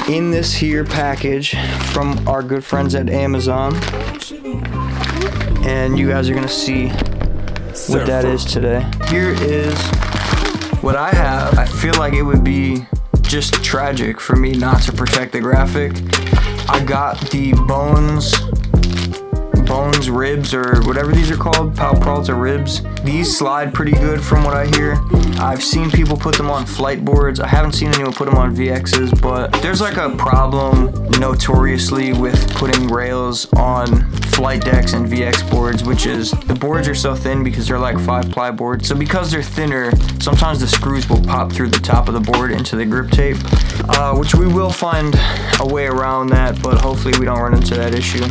in this here package from our good friends at Amazon. And you guys are gonna see what that is today. Here is what I have. I feel like it would be just tragic for me not to protect the graphic. I got the bones ribs, or whatever these are called, Pal Peralta ribs. These slide pretty good from what I hear. I've seen people put them on flight boards. I haven't seen anyone put them on VXs, but there's like a problem notoriously with putting rails on flight decks and VX boards, which is the boards are so thin because they're like 5-ply boards. So because they're thinner, sometimes the screws will pop through the top of the board into the grip tape, which we will find a way around that, but hopefully we don't run into that issue.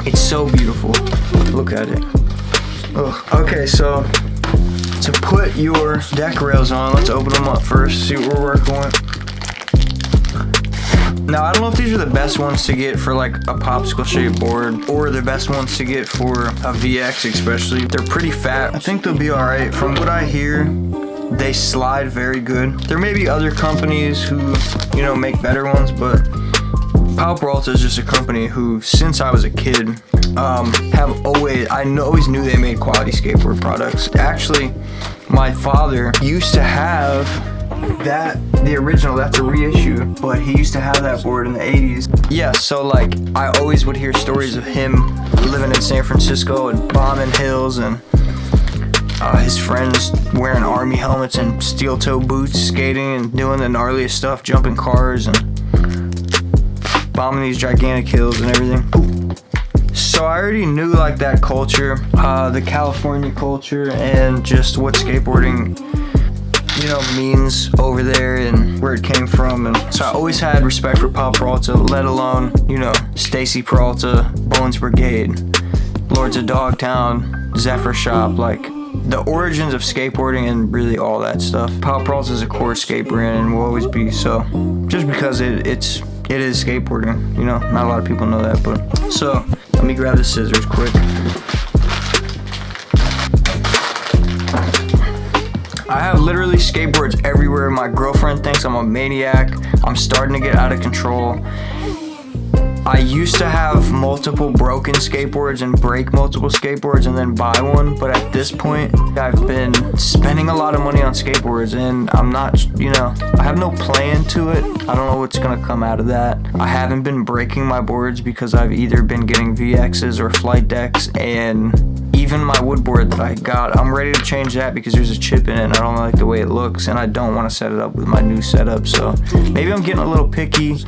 It's so beautiful. Look at it. Ugh. Okay, so to put your deck rails on, let's open them up first, see what we're working with. Now, I don't know if these are the best ones to get for like a popsicle shaped board or the best ones to get for a VX especially. They're pretty fat. I think they'll be all right. From what I hear, they slide very good. There may be other companies who, you know, make better ones, but Pal Peralta is just a company who, since I was a kid, I always knew they made quality skateboard products. Actually, my father used to have the original, that's a reissue, but he used to have that board in the 80s. Yeah, so like, I always would hear stories of him living in San Francisco and bombing hills, and his friends wearing army helmets and steel toe boots, skating and doing the gnarliest stuff, jumping cars and bombing these gigantic hills and everything. So I already knew like that culture, the California culture, and just what skateboarding, you know, means over there and where it came from. And so I always had respect for Pal Peralta, let alone, you know, Stacy Peralta, Bones Brigade, Lords of Dogtown, Zephyr Shop, like the origins of skateboarding and really all that stuff. Pal Peralta is a core skate brand and will always be so, just because it is skateboarding, you know. Not a lot of people know that, but so let me grab the scissors quick. I have literally skateboards everywhere. My girlfriend thinks I'm a maniac. I'm starting to get out of control. I used to have multiple broken skateboards and break multiple skateboards and then buy one, but at this point, I've been spending a lot of money on skateboards and I'm not, you know, I have no plan to it. I don't know what's gonna come out of that. I haven't been breaking my boards because I've either been getting VXs or flight decks, and even my wood board that I got, I'm ready to change that because there's a chip in it and I don't like the way it looks and I don't want to set it up with my new setup. So maybe I'm getting a little picky,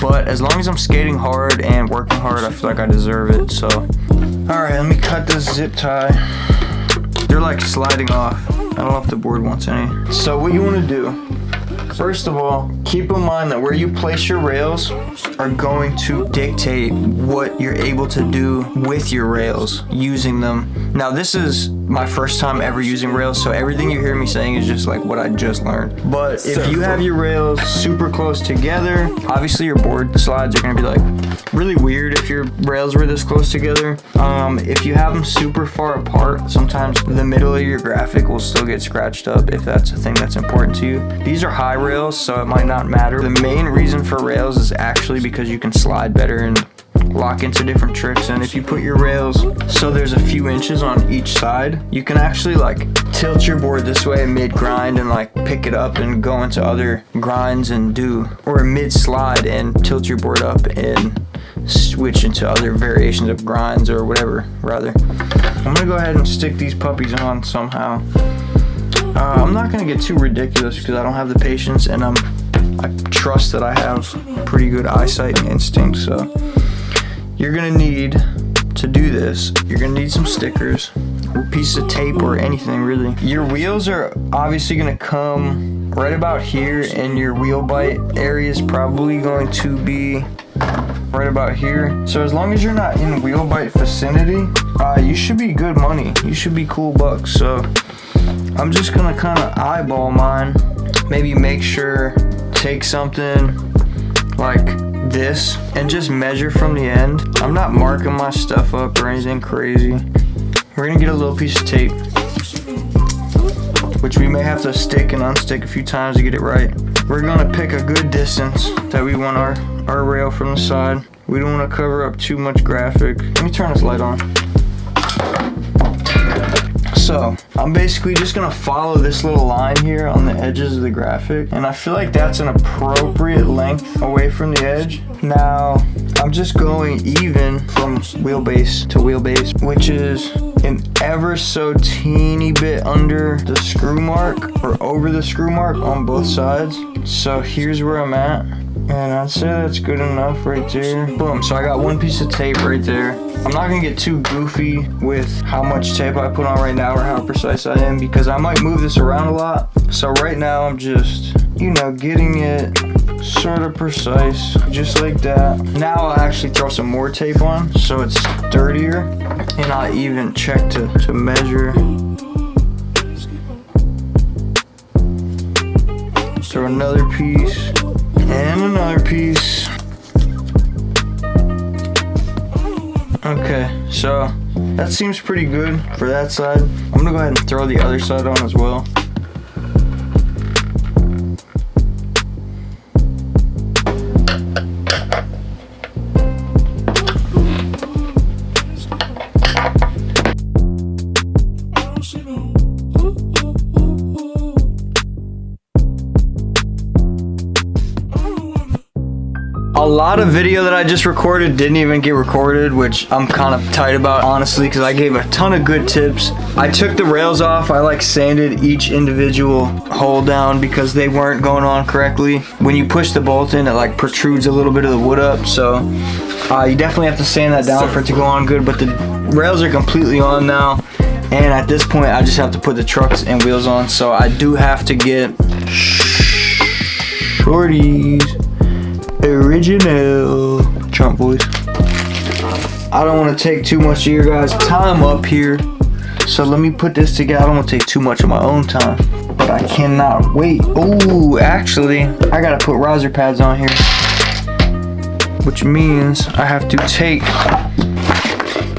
but as long as I'm skating hard and working hard, I feel like I deserve it. So, all right, let me cut this zip tie. They're like sliding off. I don't know if the board wants any. So what you want to do, first of all, keep in mind that where you place your rails are going to dictate what you're able to do with your rails using them. Now, this is my first time ever using rails, so everything you hear me saying is just like what I just learned. But if you have your rails super close together, obviously your board slides are gonna be like really weird if your rails were this close together. If you have them super far apart, sometimes the middle of your graphic will still get scratched up if that's a thing that's important to you. These are high rails, so it might not matter. The main reason for rails is actually because you can slide better and lock into different tricks. And if you put your rails so there's a few inches on each side, you can actually like tilt your board this way mid grind and like pick it up and go into other grinds and do, or mid slide and tilt your board up and switch into other variations of grinds or whatever. Rather, I'm gonna go ahead and stick these puppies on somehow. I'm not gonna get too ridiculous because I don't have the patience, and I trust that I have pretty good eyesight and instinct. So you're gonna need to do this. You're gonna need some stickers, or pieces of tape, or anything really. Your wheels are obviously gonna come right about here, and your wheel bite area is probably going to be right about here. So as long as you're not in wheel bite vicinity, you should be good money. You should be cool bucks. So I'm just gonna kind of eyeball mine. Maybe make sure, take something like this and just measure from the end. I'm not marking my stuff up or anything crazy. We're gonna get a little piece of tape, which we may have to stick and unstick a few times to get it right. we're gonna pick a good distance that we want our rail from the side. We don't want to cover up too much graphic. Let me turn this light on. So I'm basically just gonna follow this little line here on the edges of the graphic, and I feel like that's an appropriate length away from the edge. Now I'm just going even from wheelbase to wheelbase, which is an ever so teeny bit under the screw mark or over the screw mark on both sides. So here's where I'm at, and I'd say that's good enough right there. Boom, so I got one piece of tape right there. I'm not gonna get too goofy with how much tape I put on right now or how precise I am, because I might move this around a lot. So right now I'm just, you know, getting it sort of precise, just like that. Now I'll actually throw some more tape on so it's sturdier, and I'll even check to measure. Throw another piece and another piece. Okay, so that seems pretty good for that side. I'm gonna go ahead and throw the other side on as well. A lot of video that I just recorded didn't even get recorded, which I'm kind of tight about, honestly, because I gave a ton of good tips. I took the rails off. I like sanded each individual hole down because they weren't going on correctly. When you push the bolt in, it like protrudes a little bit of the wood up, so you definitely have to sand that down for it to go on good. But the rails are completely on now, and at this point I just have to put the trucks and wheels on. So I do have to get shorties. Original Trump voice. I don't want to take too much of your guys' time up here, so let me put this together. I don't want to take too much of my own time, but I cannot wait. Oh, actually, I gotta put riser pads on here, which means I have to take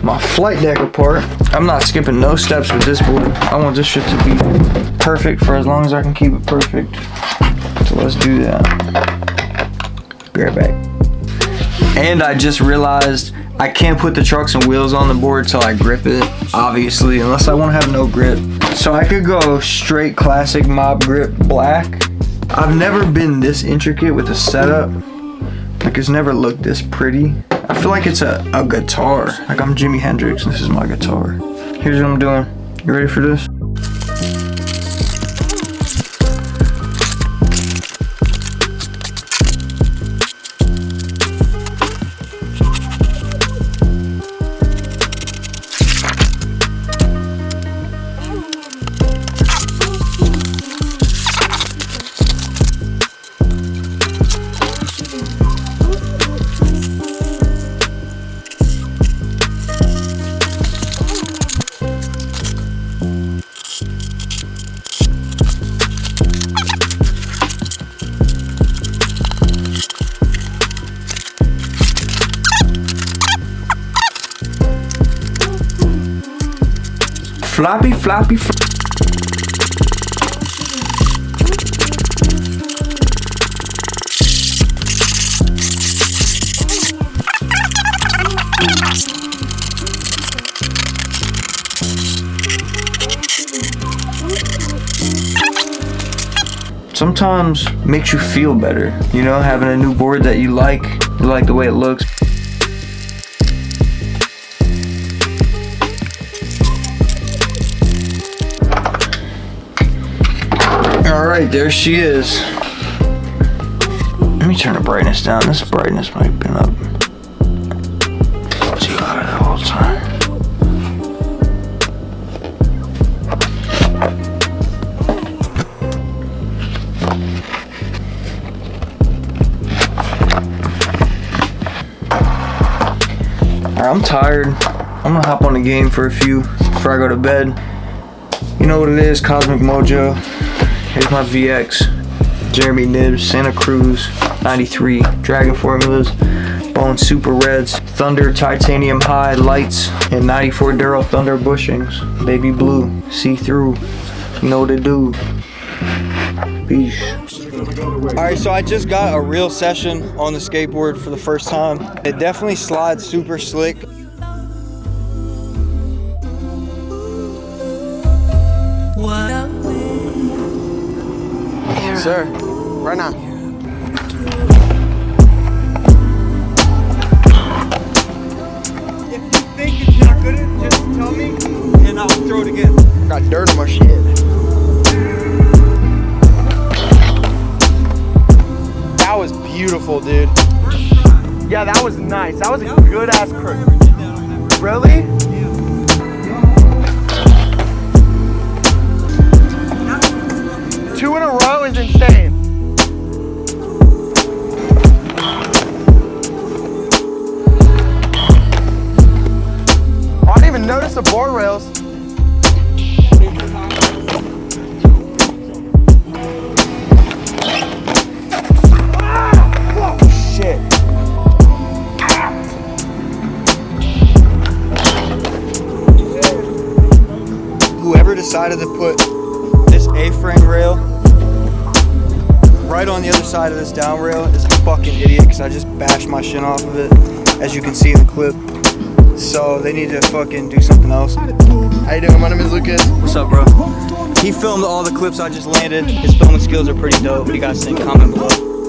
my flight deck apart. I'm not skipping no steps with this board. I want this shit to be perfect for as long as I can keep it perfect. So let's do that. Be right back. And I just realized I can't put the trucks and wheels on the board till I grip it, obviously, unless I want to have no grip. So I could go straight classic mob grip black. I've never been this intricate with the setup. Like, it's never looked this pretty. I feel like it's a guitar. Like I'm Jimi Hendrix and this is my guitar. Here's what I'm doing. You ready for this? Floppy, floppy, sometimes makes you feel better, you know, having a new board that you like the way it looks. Alright, there she is. Let me turn the brightness down. This brightness might have been up too high the whole time. Alright, I'm tired. I'm gonna hop on the game for a few before I go to bed. You know what it is, Cosmic Mojo. Here's my VX, Jeremy Nibs, Santa Cruz, 93, Dragon Formulas, Bone Super Reds, Thunder Titanium High Lights, and 94 Duro Thunder Bushings, Baby Blue, See Through, you know what to do. Peace. Alright, so I just got a real session on the skateboard for the first time. It definitely slides super slick. Sir, right now. If you think it's not good, just tell me and I'll throw it again. Got dirt on my shit. That was beautiful, dude. Yeah, that was nice. That was a good ass crook. Really? Two in a row is insane. I didn't even notice the board rails. Shit. Whoever decided to put this A-frame rail right on the other side of this down rail is a fucking idiot, because I just bashed my shin off of it, as you can see in the clip. So they need to fucking do something else. How you doing? My name is Lucas. What's up, bro? He filmed all the clips I just landed. His filming skills are pretty dope. What do you guys think? Comment below.